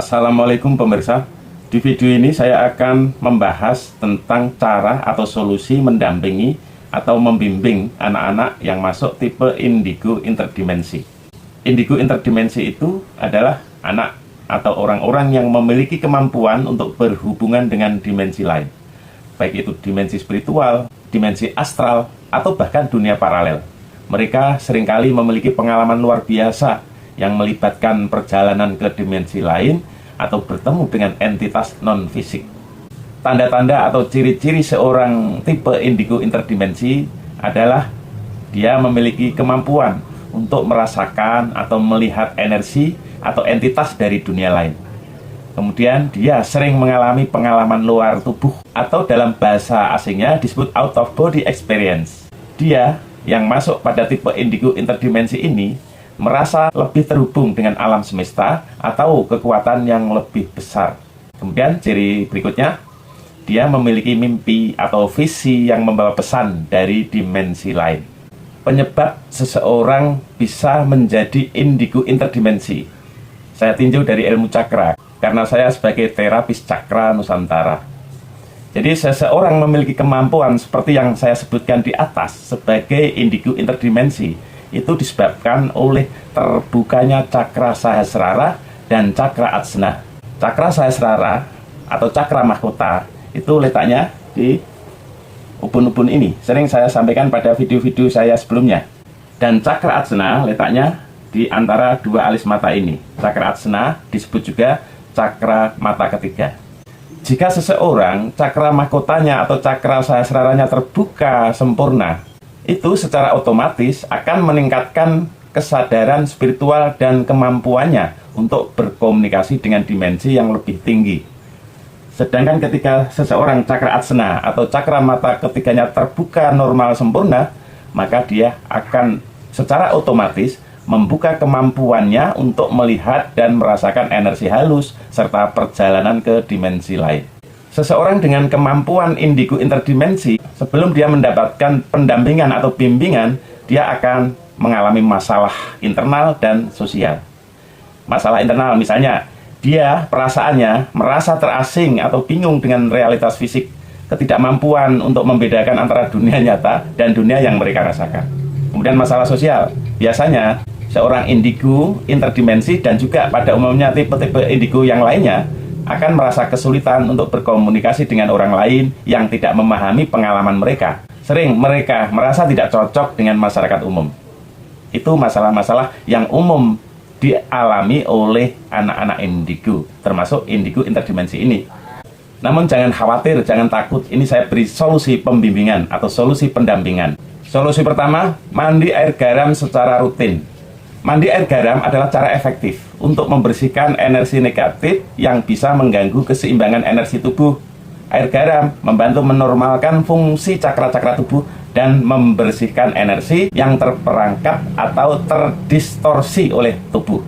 Assalamualaikum pemirsa. Di video ini saya akan membahas tentang cara atau solusi mendampingi atau membimbing anak-anak yang masuk tipe indigo interdimensi. Indigo interdimensi itu adalah anak atau orang-orang yang memiliki kemampuan untuk berhubungan dengan dimensi lain, baik itu dimensi spiritual, dimensi astral, atau bahkan dunia paralel. Mereka seringkali memiliki pengalaman luar biasa yang melibatkan perjalanan ke dimensi lain atau bertemu dengan entitas non-fisik. Tanda-tanda atau ciri-ciri seorang tipe indigo interdimensi adalah dia memiliki kemampuan untuk merasakan atau melihat energi atau entitas dari dunia lain. Kemudian dia sering mengalami pengalaman luar tubuh atau dalam bahasa asingnya disebut out of body experience. Dia yang masuk pada tipe indigo interdimensi ini merasa lebih terhubung dengan alam semesta atau kekuatan yang lebih besar. Kemudian ciri berikutnya, dia memiliki mimpi atau visi yang membawa pesan dari dimensi lain. Penyebab seseorang bisa menjadi indigo interdimensi, saya tinjau dari ilmu cakra, karena saya sebagai terapis cakra Nusantara. Jadi seseorang memiliki kemampuan seperti yang saya sebutkan di atas sebagai indigo interdimensi itu disebabkan oleh terbukanya cakra sahasrara dan cakra atsna. Cakra sahasrara atau cakra mahkota itu letaknya di ubun-ubun ini. Sering saya sampaikan pada video-video saya sebelumnya. Dan cakra atsna letaknya di antara dua alis mata ini. Cakra atsna disebut juga cakra mata ketiga. Jika seseorang cakra mahkotanya atau cakra sahasraranya terbuka sempurna, itu secara otomatis akan meningkatkan kesadaran spiritual dan kemampuannya untuk berkomunikasi dengan dimensi yang lebih tinggi. Sedangkan ketika seseorang cakra atsna atau cakra mata ketiganya terbuka normal sempurna, maka dia akan secara otomatis membuka kemampuannya untuk melihat dan merasakan energi halus serta perjalanan ke dimensi lain. Seseorang dengan kemampuan indigo interdimensi, sebelum dia mendapatkan pendampingan atau bimbingan, dia akan mengalami masalah internal dan sosial. Masalah internal misalnya, dia perasaannya merasa terasing atau bingung dengan realitas fisik, ketidakmampuan untuk membedakan antara dunia nyata dan dunia yang mereka rasakan. Kemudian masalah sosial, biasanya seorang indigo interdimensi dan juga pada umumnya tipe-tipe indigo yang lainnya akan merasa kesulitan untuk berkomunikasi dengan orang lain yang tidak memahami pengalaman mereka. Sering mereka merasa tidak cocok dengan masyarakat umum. Itu masalah-masalah yang umum dialami oleh anak-anak indigo, termasuk indigo interdimensi ini. Namun jangan khawatir, jangan takut, ini saya beri solusi pembimbingan atau solusi pendampingan. Solusi pertama, mandi air garam secara rutin. Mandi air garam adalah cara efektif untuk membersihkan energi negatif yang bisa mengganggu keseimbangan energi tubuh. Air garam membantu menormalkan fungsi cakra-cakra tubuh dan membersihkan energi yang terperangkap atau terdistorsi oleh tubuh.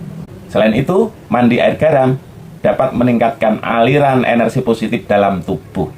Selain itu, mandi air garam dapat meningkatkan aliran energi positif dalam tubuh.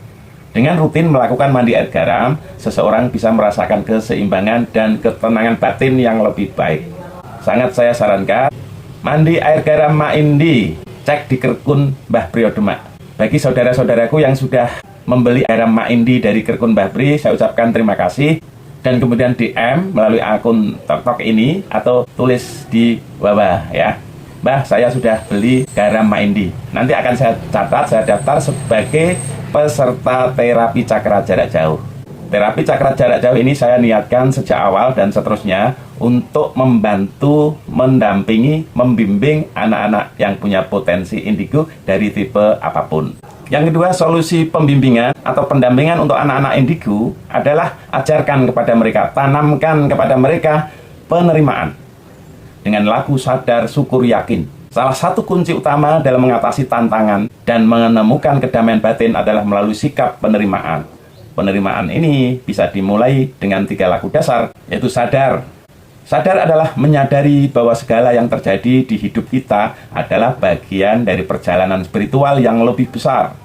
Dengan rutin melakukan mandi air garam, seseorang bisa merasakan keseimbangan dan ketenangan batin yang lebih baik. Sangat saya sarankan mandi air garam Maindi, cek di Kerkun Mbah Priyo Demak. Bagi saudara-saudaraku yang sudah membeli garam Maindi dari Kerkun Mbah Pri, saya ucapkan terima kasih. Dan kemudian DM melalui akun TikTok ini atau tulis di bawah ya, Mbah saya sudah beli garam Maindi. Nanti akan saya catat, saya daftar sebagai peserta terapi cakra jarak jauh. Terapi cakra jarak jauh ini saya niatkan sejak awal dan seterusnya untuk membantu, mendampingi, membimbing anak-anak yang punya potensi indigo dari tipe apapun. Yang kedua, solusi pembimbingan atau pendampingan untuk anak-anak indigo adalah ajarkan kepada mereka, tanamkan kepada mereka penerimaan dengan lagu sadar, syukur, yakin. Salah satu kunci utama dalam mengatasi tantangan dan menemukan kedamaian batin adalah melalui sikap penerimaan. Penerimaan ini bisa dimulai dengan 3 laku dasar, yaitu sadar. Sadar adalah menyadari bahwa segala yang terjadi di hidup kita adalah bagian dari perjalanan spiritual yang lebih besar.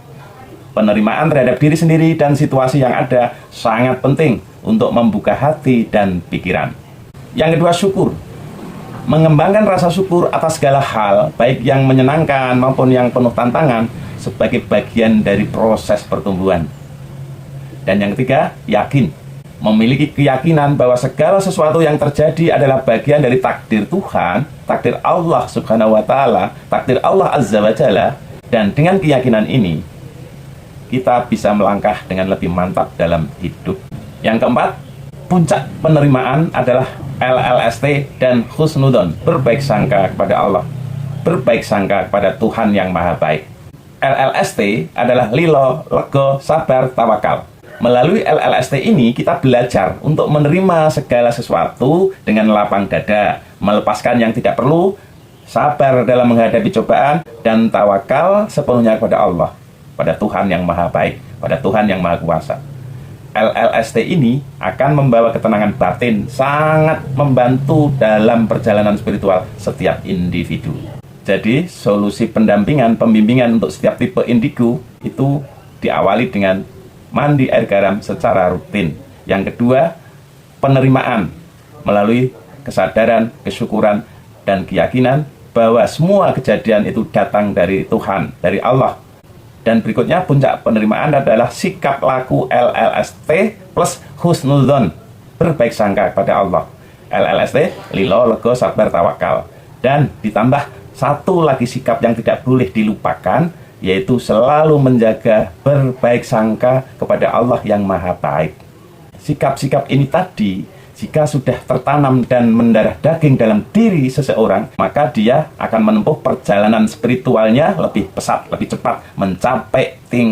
Penerimaan terhadap diri sendiri dan situasi yang ada sangat penting untuk membuka hati dan pikiran. Yang kedua, syukur. Mengembangkan rasa syukur atas segala hal, baik yang menyenangkan maupun yang penuh tantangan, sebagai bagian dari proses pertumbuhan. Dan yang ketiga, yakin. Memiliki keyakinan bahwa segala sesuatu yang terjadi adalah bagian dari takdir Tuhan, takdir Allah Subhanahu wa Ta'ala, takdir Allah Azza wa Jalla. Dan dengan keyakinan ini, kita bisa melangkah dengan lebih mantap dalam hidup. Yang keempat, puncak penerimaan adalah LLST dan husnudon, berbaik sangka kepada Allah, berbaik sangka kepada Tuhan yang Maha Baik. LLST adalah lilo, lego, sabar, tawakal. Melalui LLST ini kita belajar untuk menerima segala sesuatu dengan lapang dada, melepaskan yang tidak perlu, sabar dalam menghadapi cobaan, dan tawakal sepenuhnya kepada Allah, pada Tuhan yang Maha Baik, pada Tuhan yang Maha Kuasa. LLST ini akan membawa ketenangan batin, sangat membantu dalam perjalanan spiritual setiap individu. Jadi, solusi pendampingan, pembimbingan untuk setiap tipe indigo itu diawali dengan mandi air garam secara rutin. Yang kedua, penerimaan melalui kesadaran, kesyukuran, dan keyakinan bahwa semua kejadian itu datang dari Tuhan, dari Allah. Dan berikutnya, puncak penerimaan adalah sikap laku LLST plus husnuzon, berbaik sangka kepada Allah. LLST, lilo, lego, sabar, tawakal. Dan ditambah satu lagi sikap yang tidak boleh dilupakan, yaitu selalu menjaga berbaik sangka kepada Allah yang Maha Baik. Sikap-sikap ini tadi, jika sudah tertanam dan mendarah daging dalam diri seseorang, maka dia akan menempuh perjalanan spiritualnya lebih pesat, lebih cepat, mencapai tingkat